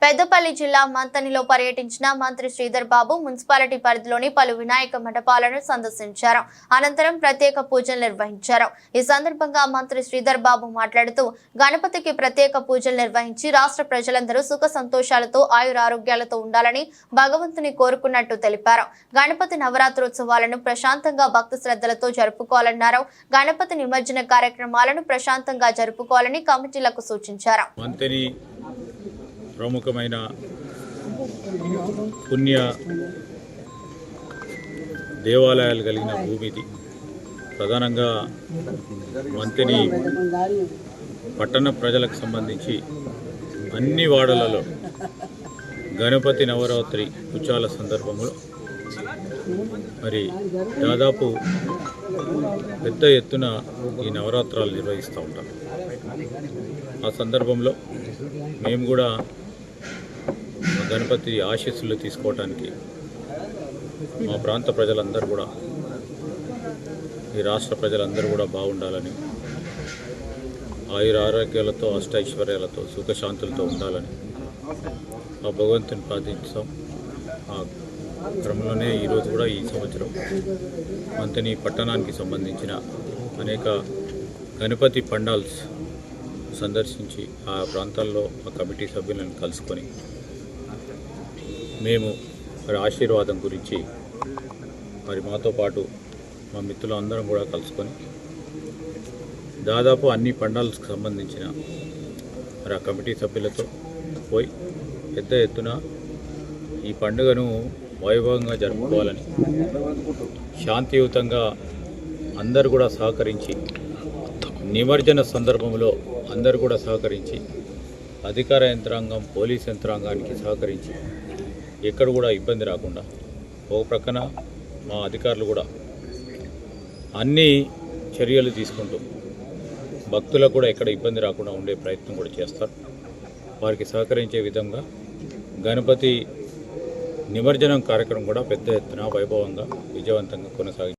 పెద్దపల్లి జిల్లా మంతనిలో పర్యటించిన మంత్రి శ్రీధర్ బాబు మున్సిపాలిటీ పరిధిలోని పలు వినాయక మండపాలను సందర్శించారు. అనంతరం ప్రత్యేక పూజలు నిర్వహించారు. ఈ సందర్భంగా మంత్రి శ్రీధర్ బాబు మాట్లాడుతూ గణపతికి ప్రత్యేక పూజలు నిర్వహించి రాష్ట్ర ప్రజలందరూ సుఖ సంతోషాలతో ఆయురారోగ్యాలతో ఉండాలని భగవంతుని కోరుకున్నట్టు తెలిపారు. గణపతి నవరాత్రోత్సవాలను ప్రశాంతంగా భక్తి శ్రద్ధలతో జరుపుకోవాలన్నారు. గణపతి నిమజ్జన కార్యక్రమాలను ప్రశాంతంగా జరుపుకోవాలని కమిటీలకు సూచించారు. ప్రముఖమైన పుణ్య దేవాలయాలు కలిగిన భూమిది. ప్రధానంగా మంతిని పట్టణ ప్రజలకు సంబంధించి అన్ని వాడలలో గణపతి నవరాత్రి ఉత్సవాల సందర్భంలో మరి దాదాపు పెద్ద ఎత్తున ఈ నవరాత్రాలు నిర్వహిస్తూ ఉంటాం. ఆ సందర్భంలో మేము కూడా గణపతి ఆశీస్సులు తీసుకోవడానికి మా ప్రాంత ప్రజలందరూ కూడా ఈ రాష్ట్ర ప్రజలందరూ కూడా బాగుండాలని, ఆయుర ఆరోగ్యాలతో అష్టైశ్వర్యాలతో సుఖశాంతులతో ఉండాలని ఆ భగవంతుని ప్రార్థిస్తాం. ఆ క్రమంలోనే ఈరోజు కూడా ఈ సంవత్సరం మంతని పట్టణానికి సంబంధించిన అనేక గణపతి పండాల్స్ సందర్శించి ఆ ప్రాంతాల్లో ఆ కమిటీ సభ్యులను కలుసుకొని మేము మరి ఆశీర్వాదం గురించి మరి మాతో పాటు మా మిత్రులు అందరం కూడా కలుసుకొని దాదాపు అన్ని పండాల్స్కి సంబంధించిన మరి ఆ కమిటీ సభ్యులతో పోయి పెద్ద ఎత్తున ఈ పండుగను వైభవంగా జరుపుకోవాలని, శాంతియుతంగా అందరూ కూడా సహకరించి నిమజ్జన సందర్భంలో అందరూ కూడా సహకరించి అధికార యంత్రాంగం పోలీస్ యంత్రాంగానికి సహకరించి ఎక్కడ కూడా ఇబ్బంది రాకుండా ఒక ప్రక్కన మా అధికారులు కూడా అన్ని చర్యలు తీసుకుంటూ భక్తులకు కూడా ఎక్కడ ఇబ్బంది రాకుండా ఉండే ప్రయత్నం కూడా చేస్తారు. వారికి సహకరించే విధంగా గణపతి నిమజ్జనం కార్యక్రమం కూడా పెద్ద ఎత్తున వైభవంగా విజయవంతంగా కొనసాగింది.